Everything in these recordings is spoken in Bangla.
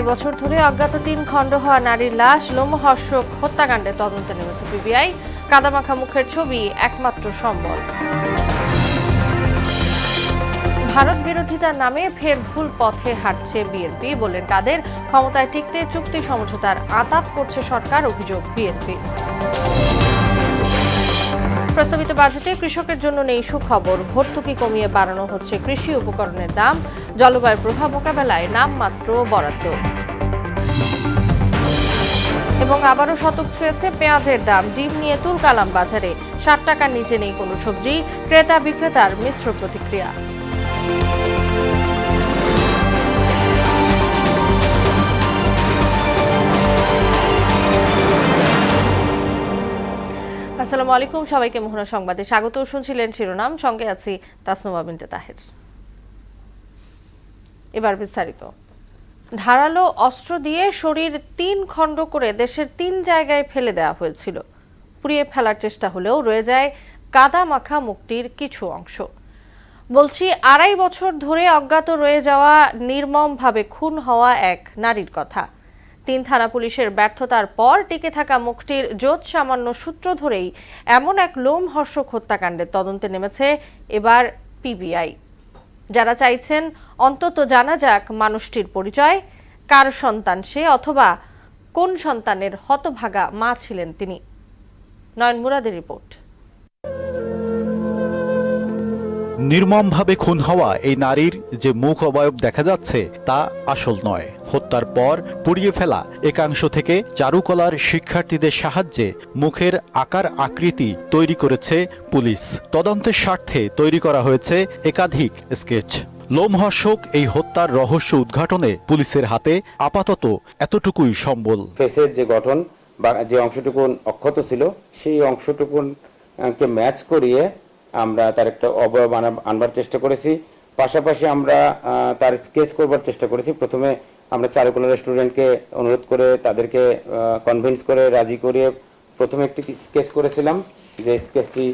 বছর ধরে অজ্ঞাত ৩ খণ্ড হওয়া নারীর লাশ লোমহর্ষক হত্যাকাণ্ডে তদন্তে নেমেছে পিবিআই। কাদামাখা মুখের ছবি একমাত্র সম্বল। ভারত বিরোধিতার নামে ফের ভুল পথে হাঁটছে বিএনপি, বললেন কাদের। ক্ষমতায় টিকতে চুক্তি সমঝোতার আঁতাত করছে সরকার, অভিযোগ বিএনপি। প্রস্তাবিত বাজেটে কৃষকের জন্য নেই সুখবর। ভর্তুকি কমিয়ে বাড়ানো হচ্ছে কৃষি উপকরণের দাম। জলবায়ু প্রভাব মোকাবেলায় নামমাত্র বরাদ্দ। এবং আবারও শতক ছুঁয়েছে পেঁয়াজের দাম। ডিম নিয়ে তুলকালাম বাজারে। ৬০ টাকার নিচে নেই কোনো সবজি। ক্রেতা বিক্রেতার মিশ্র প্রতিক্রিয়া। আসসালামু আলাইকুম, সবাইকে মোহনা সংবাদে স্বাগত। শুনছিলেন শিরোনাম, সঙ্গে আছি তাসনুমা বিনতে তাহের। এবার বিস্তারিত। ধারালো অস্ত্র দিয়ে শরীর ৩ খণ্ড করে দেশের ৩ জায়গায় ফেলে দেওয়া হয়েছিল। পুড়িয়ে ফেলার চেষ্টা হলেও রয়ে যায় কাদা মাখা মুখটির কিছু অংশ। বলছি, ২.৫ বছর ধরে অজ্ঞাত রয়ে যাওয়া, নির্মমভাবে খুন হওয়া এক নারীর কথা। ৩ থানা পুলিশের ব্যর্থতার পর টিকে থাকা মুখটির যৎ সামান্য সূত্র ধরেই এমন এক লোমহর্ষক হত্যাকাণ্ডের তদন্তে নেমেছে এবার পিবিআই। যারা চাইছেন অন্তত জানা যাক মানুষটির পরিচয়, কার সন্তান সে, অথবা কোন সন্তানের হতভাগা মা ছিলেন তিনি। নয়ন মুরাদের রিপোর্ট। নির্মমভাবে খুন হওয়া এই নারীর যে মুখ অবয়ব দেখা যাচ্ছে তা আসল নয়। হত্যার পর পুড়িয়ে ফেলা একাংশ থেকে চারুকলার শিক্ষার্থীদের সাহায্যে মুখের আকার আকৃতি তৈরি করেছে পুলিশ। তদন্তের স্বার্থে তৈরি করা হয়েছে একাধিক স্কেচ। লোমহর্ষক এই হত্যার রহস্য উদ্ঘাটনে পুলিশের হাতে আপাতত এতটুকুই সম্বল। ফেসের যে গঠন বা যে অংশটুকু অক্ষত ছিল, সেই অংশটুকুকে ম্যাচ করিয়ে আমরা তার একটা অবয়ব আনবার চেষ্টা করেছি। পাশাপাশি আমরা তার স্কেচ করবার চেষ্টা করেছি। প্রথমে আমরা চারুকলার স্টুডেন্টকে অনুরোধ করে তাদেরকে কনভিন্স করে রাজি করিয়ে প্রথমে একটি স্কেচ করেছিলাম, যে স্কেচটি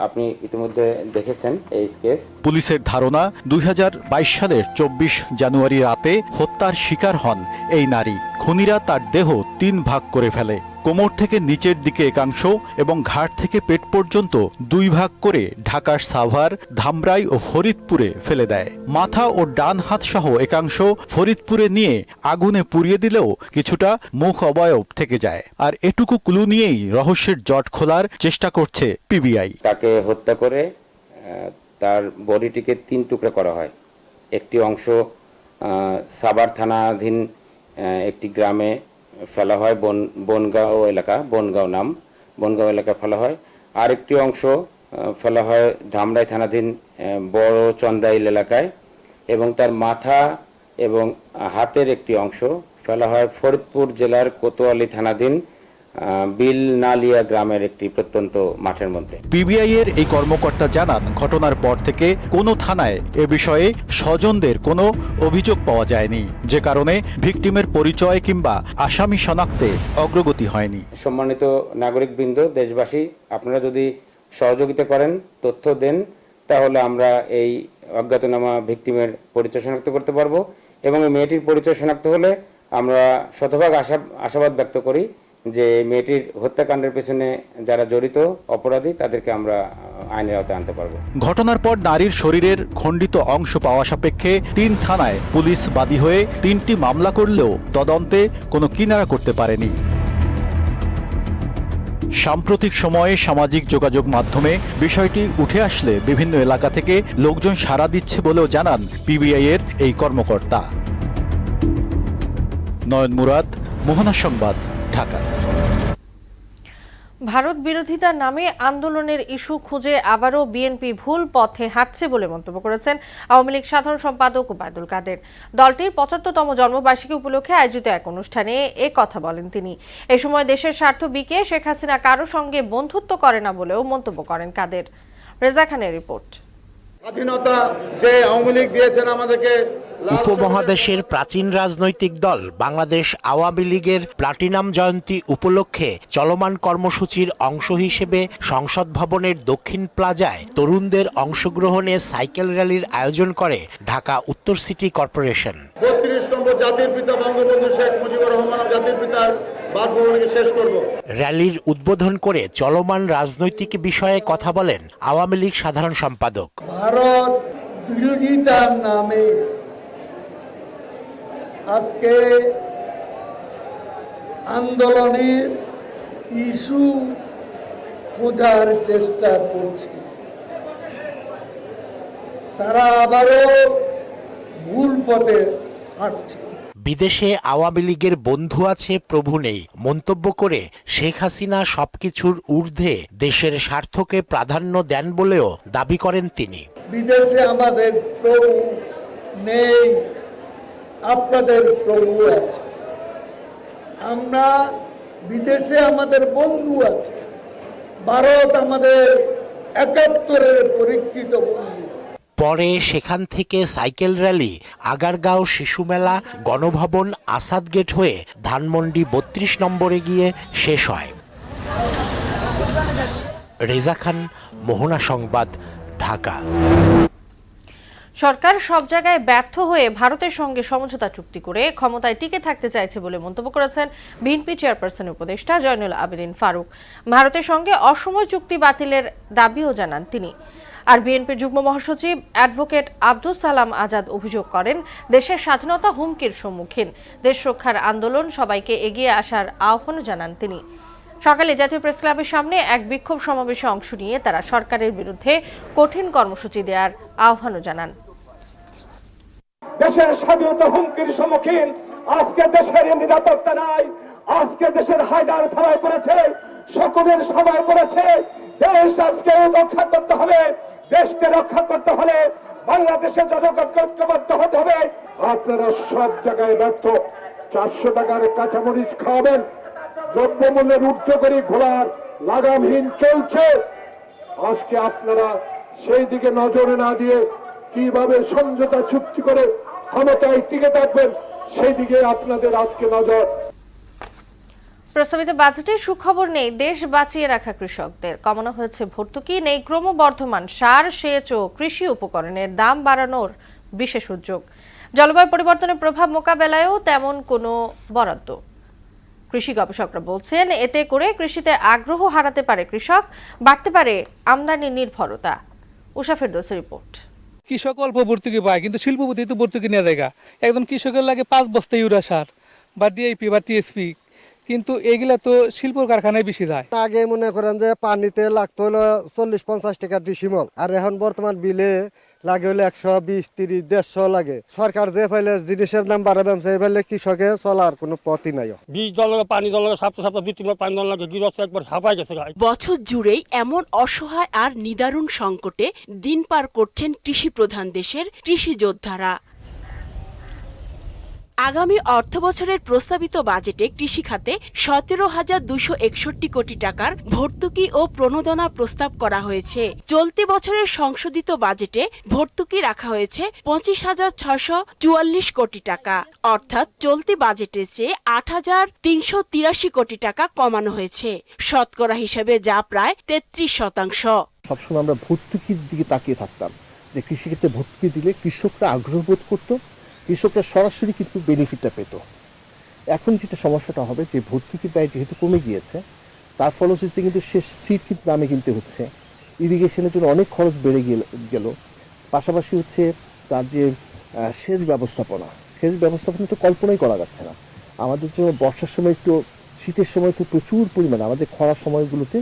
আপনি ইতিমধ্যে দেখেছেন। এই স্কেচ পুলিশের ধারণা ২০২২ সালের ২৪ জানুয়ারি রাতে হত্যার শিকার হন এই নারী। খুনিরা তার দেহ ৩ ভাগ করে ফেলে। কোমর থেকে নিচের দিকে একাংশ এবং ঘাট থেকে পেট পর্যন্ত ২ ভাগ করে ঢাকার সাভার, ধামরাই ও ফরিদপুরে ফেলে দেয়। মাথা ও ডান হাত সহ একাংশ ফরিদপুরে নিয়ে আগুনে পুড়িয়ে দিলেও কিছুটা মুখ অবয়ব থেকে যায়। আর এটুকু ক্লু নিয়েই রহস্যের জট খোলার চেষ্টা করছে পিবিআই। তাকে হত্যা করে তার বডিটিকে ৩ টুকরা করা হয়। একটি অংশ সাভার থানাধীন একটি গ্রামে ফেলা হয়, বনগাঁও এলাকা, বনগাঁও এলাকা ফেলা হয়। আরেকটি অংশ ফেলা হয় ধামরাই থানাধীন বড় চন্দ্রাইল এলাকায়, এবং তার মাথা এবং হাতের একটি অংশ ফেলা হয় ফরিদপুর জেলার কোতোয়ালি থানাধীন বিলনালিয়া গ্রামের একটি প্রত্যন্ত মাঠের মধ্যে। পিবিআই এর এই কর্মকর্তা জানান, ঘটনার পর থেকে কোনো থানায় এ বিষয়ে স্বজনদের কোনো অভিযোগ পাওয়া যায়নি, যে কারণে ভিকটিমের পরিচয় কিংবা আসামি শনাক্তে অগ্রগতি হয়নি। সম্মানিত নাগরিকবৃন্দ, দেশবাসী, আপনারা যদি সহযোগিতা করেন, তথ্য দেন, তাহলে আমরা এই অজ্ঞাতনামা ভিকটিমের পরিচয় শনাক্ত করতে পারবো, এবং এই মেয়েটির পরিচয় শনাক্ত হলে আমরা শতভাগ আশাবাদ ব্যক্ত করি যে মেয়েটির হত্যাকাণ্ডের পেছনে যারা জড়িত অপরাধী, তাদেরকে আমরা আইনের আওতায় আনতে পারবো। ঘটনার পর নারীর শরীরের খণ্ডিত অংশ পাওয়া সাপেক্ষে ৩ থানায় পুলিশ বাদী হয়ে ৩টি মামলা করলেও তদন্তে কোনো কিনারা করতে পারেনি। সাম্প্রতিক সময়ে সামাজিক যোগাযোগ মাধ্যমে বিষয়টি উঠে আসলে বিভিন্ন এলাকা থেকে লোকজন সাড়া দিচ্ছে বলেও জানান পিবিআই এর এই কর্মকর্তা। নয়ন মুরাদ, মোহনা সংবাদ, ঢাকা। ভারত বিরোধিতার নামে আন্দোলনের ইস্যু খুঁজে আবারও বিএনপি ভুল পথে হাঁটছে বলে মন্তব্য করেছেন আওয়ামী লীগ সাধারণ সম্পাদক ওবায়দুল কাদের। দলটির ৭৫তম জন্মবার্ষিকী উপলক্ষে আয়োজিত এক অনুষ্ঠানে এ কথা বলেন তিনি। এ সময় দেশের স্বার্থ বিকে শেখ হাসিনা কারো সঙ্গে বন্ধুত্ব করে না বলেও মন্তব্য করেন কাদের। রেজা খানের রিপোর্ট। স্বাধীনতা যে আওয়ামী লীগ দিয়েছেন আমাদেরকে। উপমহাদেশের প্রাচীন রাজনৈতিক দল বাংলাদেশ আওয়ামী লীগের প্লাটিনাম জয়ন্তী উপলক্ষে চলমান কর্মসূচির অংশ হিসেবে সংসদ ভবনের দক্ষিণ প্লাজায় তরুণদের অংশগ্রহণে সাইকেল র্যালির আয়োজন করে ঢাকা উত্তর সিটি কর্পোরেশন। ৩২ নম্বর জাতির পিতা বঙ্গবন্ধু শেখ মুজিবুর রহমান জাতির পিতার বাসভবনকে শেষ করব। র্যালির উদ্বোধন করে চলমান রাজনৈতিক বিষয়ে কথা বলেন আওয়ামী লীগ সাধারণ সম্পাদক। ভারত বিরোধিতার নামে আজকে আন্দোলনের ইস্যু খোঁজার চেষ্টা করছে, তারা আবারও ভুল পথে হাঁটছে। বিদেশে আওয়ামী লীগের বন্ধু আছে প্রভু নেই মন্তব্য করে শেখ হাসিনা সবকিছুর ঊর্ধ্বে দেশের স্বার্থকে প্রাধান্য দেন বলেও দাবি করেন তিনি। বিদেশে আমাদের প্রভু নেই, আপনাদের প্রভু আছে। আমরা বিদেশে আমাদের বন্ধু আছে, ভারত আমাদের ৭১-এর পরীক্ষিত বন্ধু। পরে সেখান থেকে সাইকেল র্যালি, আগারগাঁও শিশু মেলা, গণভবন, আসাদ গেট হয়ে ধানমন্ডি ৩২ নম্বরে গিয়ে শেষ হয়। রেজা খান, মোহনা সংবাদ, ঢাকা। সরকার সব জায়গায় ব্যর্থ হয়ে ভারতের সঙ্গে সমঝোতা চুক্তি করে ক্ষমতায় টিকে থাকতে চাইছে বলে মন্তব্য করেছেন বিএনপি চেয়ারপারসনের উপদেষ্টা জয়নুল আবেদিন ফারুক। ভারতের সঙ্গে অসময় চুক্তি বাতিলের দাবিও জানান তিনি। আর বিএনপির যুগ্ম মহাসচিব অ্যাডভোকেট আব্দুস সালাম আজাদ অভিযোগ করেন, দেশের স্বাধীনতা হুমকির সম্মুখীন, দেশ রক্ষার আন্দোলন সবাইকে এগিয়ে আসার আহ্বানও জানান তিনি। সকালে জাতীয় প্রেস ক্লাবের সামনে এক বিক্ষোভ সমাবেশে অংশ নিয়ে তারা সরকারের বিরুদ্ধে কঠিন কর্মসূচি দেওয়ার আহ্বানও জানান। দেশের স্বাধীনতা হুমকির সম্মুখীন, আজকে দেশের নিরাপত্তা নাই, আজকে দেশের হায়দার থানায় পড়েছে, সকলের সবাই পড়েছে। দেশ আজকে রক্ষা করতে হবে, দেশকে রক্ষা করতে হলে বাংলাদেশের জনগণ ঐক্যবদ্ধ হতে হবে। আপনারা সব জায়গায় ব্যর্থ। 400 টাকার কাঁচামরিচ খাওয়াবেন, দ্রব্যমূল্যের ঊর্ধ্বগতি ঘোড়ার লাগামহীন চলছে। আজকে আপনারা সেই দিকে নজর না দিয়ে কিভাবে সমঝোতা চুক্তি করে ক্ষমতায় টিকে থাকবেন সেই দিকে আপনাদের আজকে নজর। প্রস্তাবিত বাজেটে সুখবর নেই দেশ বাঁচিয়ে রাখা কৃষকদের। কমানো হয়েছে ভর্তুকি, নেই ক্রমবর্ধমান সার, সেচ ও কৃষি উপকরণের দাম বাড়ানোর বিশেষ উদ্যোগ। জলবায়ু পরিবর্তনের প্রভাব মোকাবেলায়ও তেমন কোনো বরাদ্দ। কৃষি গবেষকরা বলছেন, এতে করে কৃষিতে আগ্রহ হারাতে পারে কৃষক, বাড়তে পারে আমদানি নির্ভরতা। উষা ফেরদৌসের রিপোর্ট। কৃষক অল্প ভর্তুকি পায়, কিন্তু শিল্পপতি তো ভর্তুকি নিয়ে দেখা একজন কৃষকের লাগে 5 বস্তা ইউরিয়া সার বা ডিএপি বা টিএসপি, কিন্তু এগুলা তো শিল্প কারখানায় বেশি যায়। আগে মনে করেন যে পানিতে লাগতো হলো 40-50 টাকা ডিসিমল, আর এখন বর্তমান বিলে লাগে হলো 120, 30, 150 লাগে। সরকার যে ফেলে জিনিসের দাম বাড়াবেন, সেই ফেলে কৃষকে চলার কোনো পথই নাই। $20 পানি $, সপ্তাহ 2-3 পানি লাগে, গৃহস্থ একবার হাঁপাই গেছে। বছর জুড়েই এমন অসহায় আর নিদারুণ সংকটে দিন পার করছেন কৃষি প্রধান দেশের কৃষি যোদ্ধারা। আগামী অর্থবছরের প্রস্তাবিত বাজেটে কৃষি খাতে 17,261 কোটি টাকার ভর্তুকি ও প্রণোদনা প্রস্তাব করা হয়েছে। চলতি বছরের সংশোধিত বাজেটে ভর্তুকি রাখা হয়েছে 25,644 কোটি টাকা, অর্থাৎ চলতি বাজেটের চেয়ে 8,383 কোটি টাকা কমানো হয়েছে। শতকরা হিসেবে যা প্রায় 33%। সবসময় আমরা ভর্তুকির দিকে তাকিয়ে থাকতাম যে কৃষিক্ষেত্রে ভর্তুকি দিলে কৃষকরা আগ্রহ বোধ করতো, কৃষকরা সরাসরি কিন্তু বেনিফিটটা পেত। এখন যেটা সমস্যাটা হবে যে ভর্তুকির ব্যয় যেহেতু কমে গিয়েছে, তার ফলশ্রুতিতে কিন্তু শেষ সিড কিন্তু দামে কিনতে হচ্ছে, ইরিগেশনের জন্য অনেক খরচ বেড়ে গেল। পাশাপাশি হচ্ছে তার যে সেচ ব্যবস্থাপনা তো কল্পনাই করা যাচ্ছে না। আমাদের জন্য বর্ষার সময় একটু, শীতের সময় তো প্রচুর পরিমাণে, আমাদের খরার সময়গুলোতে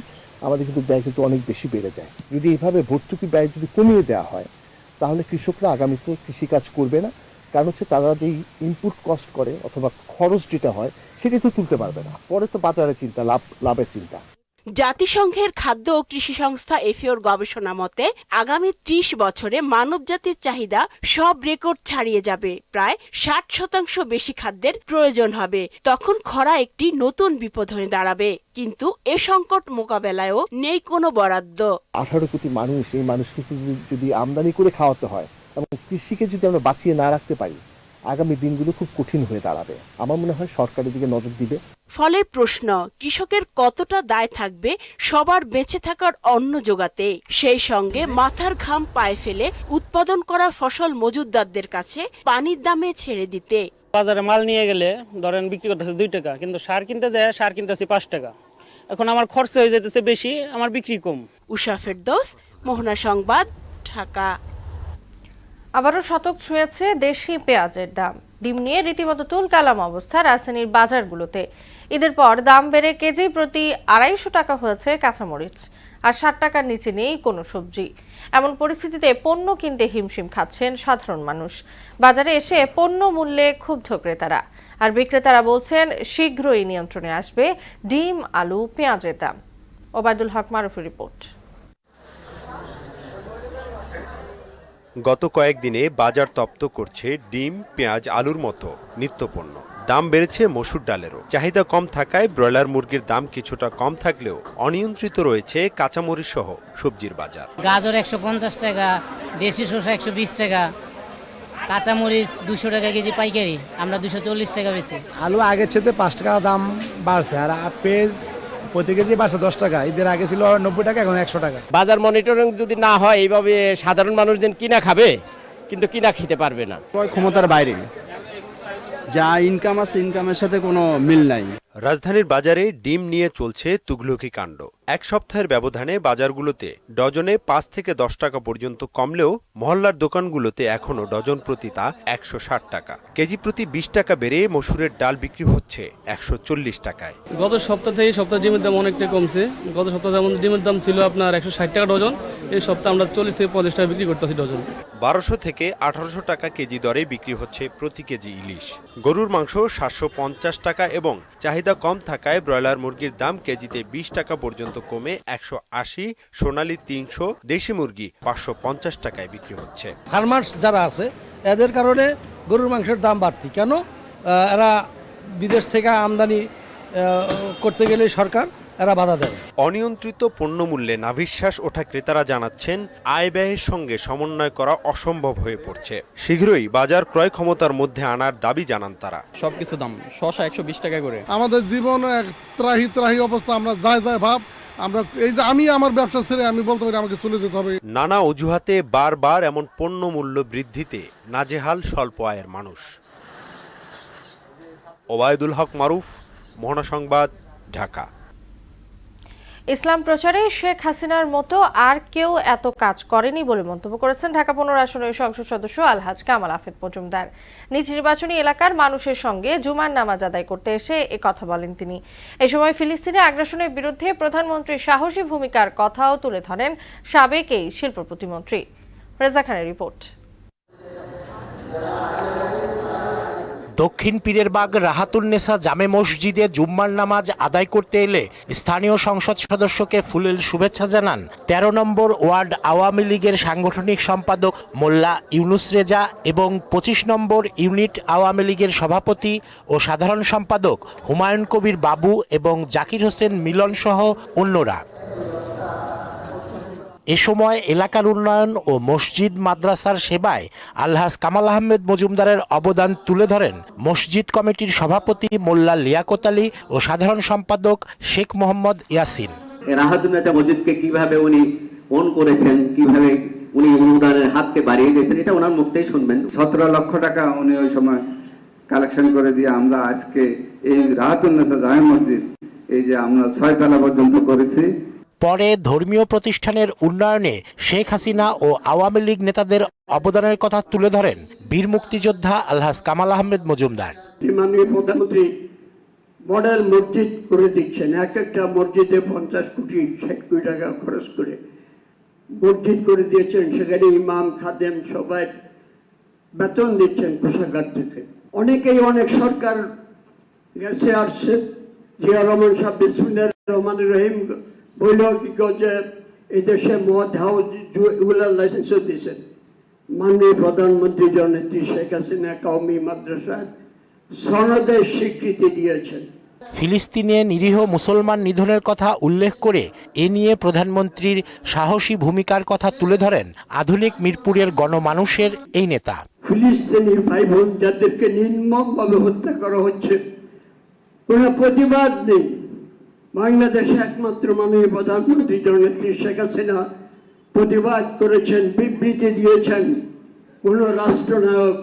আমাদের কিন্তু ব্যয় কিন্তু অনেক বেশি বেড়ে যায়। যদি এইভাবে ভর্তুকি ব্যয় যদি কমিয়ে দেওয়া হয়, তাহলে কৃষকরা আগামীতে কৃষিকাজ করবে না। কারণ হচ্ছে তারা যেই ইনপুট কস্ট করে অথবা খরচ যেটা হয় সেটাই তো তুলতে পারবে না, পরে তো বাজারের চিন্তা, লাভের চিন্তা। জাতিসংঘের খাদ্য ও কৃষি সংস্থা এফএওর গবেষণা মতে আগামী 30 বছরে মানবজাতির চাহিদা সব রেকর্ড ছাড়িয়ে যাবে। প্রায় 60% বেশি খাদ্যের প্রয়োজন হবে। তখন খরা একটি নতুন বিপদ হয়ে দাঁড়াবে। কিন্তু এ সংকট মোকাবেলায়ও নেই কোনো বরাদ্দ। 18 কোটি মানুষ, এই মানুষকে যদি আমদানি করে খাওয়াতে হয় এবং কৃষিকে যদি আমরা বাঁচিয়ে না রাখতে পারি, আগামী দিনগুলো খুব কঠিন হয়ে দাঁড়াবে। আমার মনে হয় সরকারের দিকে নজর দিবে। ফলে প্রশ্ন, কৃষকের কতটা দায় থাকবে সবার বেঁচে থাকার অন্ন জোগাতে, সেই সঙ্গে মাথার ঘাম পায়ে ফেলে উৎপাদন করা ফসল মজুতদারদের কাছে পানির দামে ছেড়ে দিতে। বাজারে মাল নিয়ে গেলে ধরেন বিক্রি করতেছে 2 টাকা, কিন্তু সার কিনতে যায় সার কিনতেছে 5 টাকা। এখন আমার খরচ হয়ে যেতেছে বেশি, আমার বিক্রি কম। উষা ফেরদৌস, মোহনা সংবাদ, ঢাকা। আবারও শতক ছুঁয়েছে দেশি পেঁয়াজের দাম। ডিম নিয়ে রীতিমতো তুলকালাম অবস্থা রাজধানীর বাজারগুলোতে। ঈদের পর দাম বেড়ে কেজি প্রতি 250 টাকা হয়েছে কাঁচামরিচ, আর 60 টাকার নিচে নেই কোনো সবজি। এমন পরিস্থিতিতে পণ্য কিনতে হিমশিম খাচ্ছেন সাধারণ মানুষ। বাজারে এসে পণ্য মূল্যে ক্ষুব্ধ ক্রেতারা, আর বিক্রেতারা বলছেন শীঘ্রই নিয়ন্ত্রণে আসবে ডিম, আলু, পেঁয়াজের দাম। ওবায়দুল হক মারুফের রিপোর্ট। গত কয়েকদিনে বাজার তপ্ত করছে ডিম, পেঁয়াজ, আলুর মতো নিত্যপণ্য। দাম বেড়েছে মসুর ডালেরও। চাহিদা কম থাকায় ব্রয়লার মুরগির দাম কিছুটা কম থাকলেও অনিয়ন্ত্রিত রয়েছে কাঁচামরিচ সহ সবজির বাজার। গাজর 150 টাকা, দেশি শসা 120 টাকা, কাঁচামরিচ 200 টাকা কেজি পাইকারি, আমরা 240 টাকা বেচি। আলু আগের চেয়ে 5 টাকা দাম বাড়ছে, আর পেঁয়াজ প্রতি কেজি বাড়ছে 10 টাকা। ঈদের আগে ছিল 90 টাকা, এখন 100 টাকা। বাজার মনিটরিং যদি না হয়, এইভাবে সাধারণ মানুষ দিন কিনা খাবে, কিন্তু কিনা খেতে পারবে না। ক্রয় ক্ষমতার বাইরে যা ইনকাম আছে, ইনকামের সাথে কোনো মিল নাই। রাজধানীর বাজারে ডিম নিয়ে চলছে তুঘলকি কাণ্ড। এক সপ্তাহের ব্যবধানে বাজারগুলোতে ডজনে 5 থেকে 10 টাকা পর্যন্ত কমলেও মহল্লার দোকানগুলোতে এখনো ডজন প্রতি তা 160 টাকা। কেজি প্রতি 20 টাকা বেড়ে মসুরের ডাল বিক্রি হচ্ছে 140 টাকায়। গত সপ্তাহ থেকে সপ্তাহ ডিমের দাম অনেকটা কমছে। গত সপ্তাহে যেমন ডিমের দাম ছিল আপনার 160 টাকা ডজন, এই সপ্তাহে আমরা 40 থেকে 50 টাকা বিক্রি করতেছি ডজন। 1200 থেকে 1800 টাকা কেজি দরে বিক্রি হচ্ছে প্রতি কেজি ইলিশ। গরুর মাংস 750 টাকা এবং চাহিদা কম থাকায় ব্রয়লার মুরগির দাম কেজিতে 20 টাকা পর্যন্ত কমে 180, সোনালী 300, দেশি মুরগি 550 টাকায় বিক্রি হচ্ছে। ফার্মার্স যারা আছে এদের কারণে গরুর মাংসের দাম বাড়তি কেন? এরা বিদেশ থেকে আমদানি করতে গেলে সরকার এরা বাধা দেয়। অনিয়ন্ত্রিত পণ্যমূল্যে নাভিশ্বাস ওঠা ক্রেতারা জানাচ্ছেন আয় ব্যয়ের সঙ্গে সমন্বয় করা অসম্ভব হয়ে পড়ছে। শীঘ্রই বাজার ক্রয় ক্ষমতার মধ্যে আনার দাবি জানান তারা। সবকিছু দাম, শসা 120 টাকা করে। আমাদের জীবন এক ত্রাহি অবস্থা, আমরা যায় ভাব। আমরা এই যে আমি আমার ব্যবসা ছেড়ে আমি বলতে পারি আমাকে চলে যেতে হবে। নানা অজুহাতে বারবার এমন পণ্য মূল্য বৃদ্ধিতে নাজেহাল স্বল্প আয়ের মানুষ। ওবায়দুল হক মারুফ, মোহনা সংবাদ, ঢাকা। ইসলাম প্রচারে শেখ হাসিনার মতো আর কেউ এত কাজ করেনি বলে মন্তব্য করেছেন ঢাকা 15 আসনের সংসদ সদস্য আলহাজ কামাল আফেদ মজুমদার। নিজ নির্বাচনী এলাকার মানুষের সঙ্গে জুমার নামাজ আদায় করতে এসে একথা বলেন তিনি। এ সময় ফিলিস্তিনে আগ্রাসনের বিরুদ্ধে প্রধানমন্ত্রীর সাহসী ভূমিকার কথাও তুলে ধরেন সাবেক এই শিল্প প্রতিমন্ত্রী। রেজা খানের রিপোর্ট। দক্ষিণ পীরেরবাগ রাহাতুন্নেসা জামে মসজিদে জুম্মার নামাজ আদায় করতে এলে স্থানীয় সংসদ সদস্যকে ফুলেল শুভেচ্ছা জানান 13 নম্বর ওয়ার্ড আওয়ামী লীগের সাংগঠনিক সম্পাদক মোল্লা ইউনুস রেজা এবং 25 নম্বর ইউনিট আওয়ামী লীগের সভাপতি ও সাধারণ সম্পাদক হুমায়ুন কবির বাবু এবং জাকির হোসেন মিলন সহ অন্যরা। এ সময় এলাকার উন্নয়ন ও মসজিদ মাদ্রাসার সেবায় আলহাজ কামাল আহমেদ মজুমদারের অবদান তুলে ধরেন মসজিদ কমিটির সভাপতি মোল্লা লিয়াকত আলী ও সাধারণ সম্পাদক শেখ মোহাম্মদ ইয়াসিন। রাহাতুন্নেসা মসজিদকে কিভাবে উনি ওন করেছেন, কিভাবে উনি অনুদানের হাতকে বাড়িয়ে দিয়েছেন, এটা ওনার মুখতেই শুনবেন। 17 লক্ষ টাকা উনি ওই সময় কালেকশন করে দিয়ে আমরা আজকে এই রাহাতুন্নেসা জামে মসজিদ এই যে আমরা 6 তলা পর্যন্ত করেছি। পরে ধর্মীয় প্রতিষ্ঠানের উন্নয়নে শেখ হাসিনা ও আওয়ামী লীগ নেতাদের অবদানের কথা তুলে ধরেন বীর মুক্তিযোদ্ধা আলহাজ কামাল আহমেদ মজুমদার। মাননীয় প্রধানমন্ত্রী মডেল মসজিদ করে দিচ্ছেন, এক একটা মসজিদে 50 কোটি 60 কোটি টাকা খরচ করে মসজিদ করে দিয়েছেন। সেখানে ইমাম, খাদেম সবাই বেতন দিচ্ছেন কোষাগার থেকে। অনেকেই অনেক সরকার গেছে আসছে, জিয়া রহমান সাহেব বিসমিল্লাহির রহমানির রহিম বললেও কি যে এই দেশে মদ হাউস এগুলোর লাইসেন্সও দিয়েছেন। মাননীয় প্রধানমন্ত্রী জননেত্রী শেখ হাসিনা কওমি মাদ্রাসায় সনদের স্বীকৃতি দিয়েছেন। ফিলিস্তিনে নিরীহ মুসলমান নিধনের কথা উল্লেখ করে এ নিয়ে প্রধানমন্ত্রীর সাহসী ভূমিকার কথা তুলে ধরেন আধুনিক মিরপুরের গণমানুষের এই নেতা। ফিলিস্তিনি ভাই বোন যাদেরকে নির্মমভাবে হত্যা করা হচ্ছে, কোনো প্রতিবাদ নেই। বাংলাদেশে একমাত্র মাননীয় প্রধানমন্ত্রী জননেত্রী শেখ হাসিনা প্রতিবাদ করেছেন, বিবৃতি দিয়েছেন। কোন রাষ্ট্রনায়ক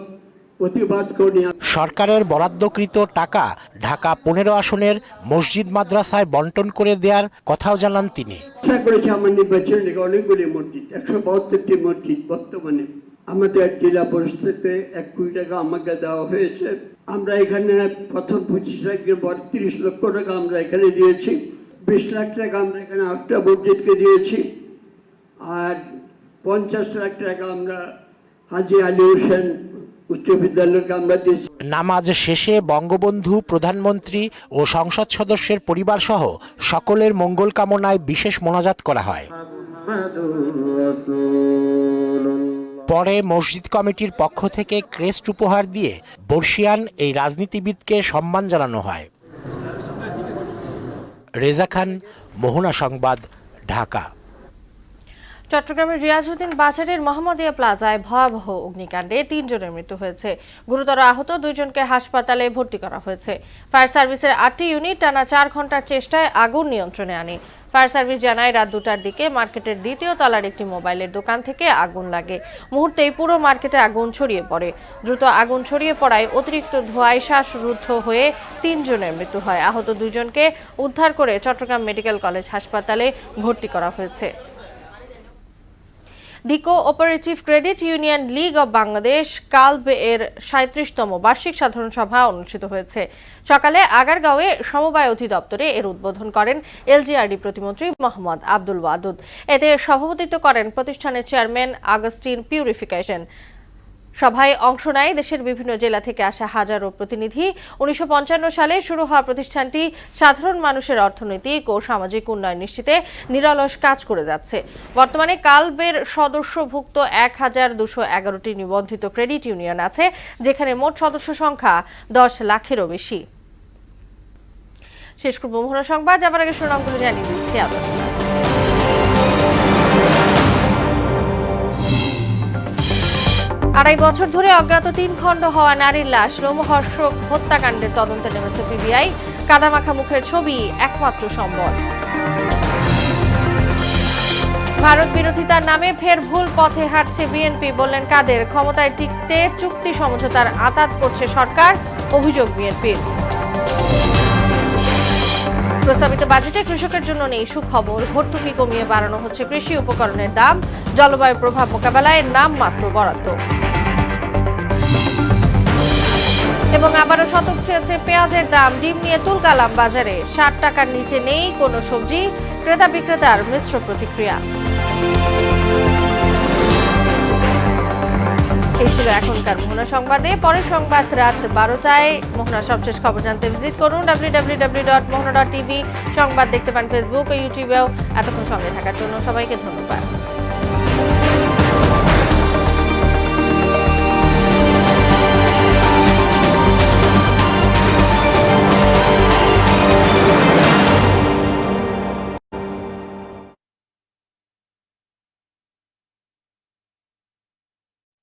প্রতিবাদ করি। সরকারের বরাদ্দকৃত টাকা ঢাকা 15 আসনের মসজিদ মাদ্রাসায় বন্টন করে দেওয়ার কথাও জানান তিনি। আশা করেছি আমার নির্বাচন থেকে অনেকগুলি মসজিদ, 172টি মসজিদ বর্তমানে আমাদের জেলা পরিষদ থেকে 1 কোটি টাকা আমাকে দেওয়া হয়েছে। আমরা এখানে প্রথম 25 লাখের পর 30 লক্ষ টাকা আমরা এখানে দিয়েছি, 20 লাখ টাকা আমরা এখানে 8টা মসজিদকে দিয়েছি, আর 50 লাখ টাকা আমরা হাজী আলী হোসেন উচ্চ বিদ্যালয়কে আমরা দিয়েছি। নামাজ শেষে বঙ্গবন্ধু, প্রধানমন্ত্রী ও সংসদ সদস্যের পরিবার সহ সকলের মঙ্গল কামনায় বিশেষ মোনাজাত করা হয়। পরে মসজিদ কমিটির পক্ষ থেকে ক্রেস্ট উপহার দিয়ে বর্ষিয়ান এই রাজনীতিবিদকে সম্মান জানানো হয়। রেজা খান, মোহনা সংবাদ, ঢাকা। চট্টগ্রামের রিয়াজউদ্দিন বাজারের মোহাম্মদিয়া প্লাজায় ভয়াবহ অগ্নিকাণ্ডে 3 জনের মৃত্যু হয়েছে। গুরুতর আহত 2 জনকে হাসপাতালে ভর্তি করা হয়েছে। ফায়ার সার্ভিসের 8টি ইউনিট টানা 4 ঘন্টার চেষ্টায় আগুন নিয়ন্ত্রণে আনে। ফায়ার সার্ভিস জানায় রাত 2টার দিকে মার্কেটের 2য় তলার একটি মোবাইলের দোকান থেকে আগুন লাগে। মুহূর্তেই পুরো মার্কেটে আগুন ছড়িয়ে পড়ে। দ্রুত আগুন ছড়িয়ে পড়ায় অতিরিক্ত ধোঁয়ায় শ্বাসরুদ্ধ হয়ে 3 জনের মৃত্যু হয়। আহত 2 জনকে উদ্ধার করে চট্টগ্রাম মেডিকেল কলেজ হাসপাতালে ভর্তি করা হয়েছে। The cooperative credit union league of Bangladesh কালব এর 37তম বার্ষিক সাধারণ সভা অনুষ্ঠিত হয়েছে। সকালে আগারগাঁওয়ে সমবায় অধিদপ্তরে এর উদ্বোধন করেন এলজিআরডি প্রতিমন্ত্রী মোহাম্মদ আব্দুল ওয়াদুদ। এতে সভাপতিত্ব করেন প্রতিষ্ঠানের চেয়ারম্যান আগস্টিন পিউরিফিকেশন। সভায় অংশ নেয় দেশের বিভিন্ন জেলা থেকে আসা হাজারো প্রতিনিধি। 1955 সালে শুরু হওয়া প্রতিষ্ঠানটি সাধারণ মানুষের অর্থনৈতিক ও সামাজিক উন্নয়ন নিশ্চিতে নিরলস কাজ করে যাচ্ছে। বর্তমানে কালবের সদস্যভুক্ত 1211টি নিবন্ধিত ক্রেডিট ইউনিয়ন আছে, যেখানে মোট সদস্য সংখ্যা 10 লাখেরও বেশি। শেষ করব মোহনা সংবাদ, যাবার আগে শিরোনামগুলো জানিয়ে দিচ্ছি আবার। 2.5 বছর ধরে অজ্ঞাত 3 খণ্ড হওয়া নারীর লাশ লোমহর্ষক হত্যাকাণ্ডের তদন্তে নেমেছে পিবিআই। কাদামাখা মুখের ছবি একমাত্র সম্বল। ভারত বিরোধিতার নামে ফের ভুল পথে হাঁটছে বিএনপি, বললেন কাদের। ক্ষমতায় টিকতে চুক্তি সমঝোতার আঁতাত করছে সরকার, অভিযোগ বিএনপির। প্রস্তাবিত বাজেটে কৃষকের জন্য নেই সুখবর। ভর্তুকি কমিয়ে বাড়ানো হচ্ছে কৃষি উপকরণের দাম। জলবায়ু প্রভাব মোকাবেলায় নামমাত্র বরাদ্দ। এবং আবারও শতক ছুঁয়েছে পেঁয়াজের দাম। ডিম নিয়ে তুলকালাম বাজারে। 60 টাকার নিচে নেই কোনো সবজি। ক্রেতা বিক্রেতার মিশ্র প্রতিক্রিয়া। এই ছিল এখনকার মোহনা সংবাদে। পরের সংবাদ রাত 12টায়। মোহনা সবশেষ খবর জানতে ভিজিট করুন www.mohana.tv। সংবাদ দেখতে পান ফেসবুক ও ইউটিউবেও। এতক্ষণ সঙ্গে থাকার জন্য সবাইকে ধন্যবাদ।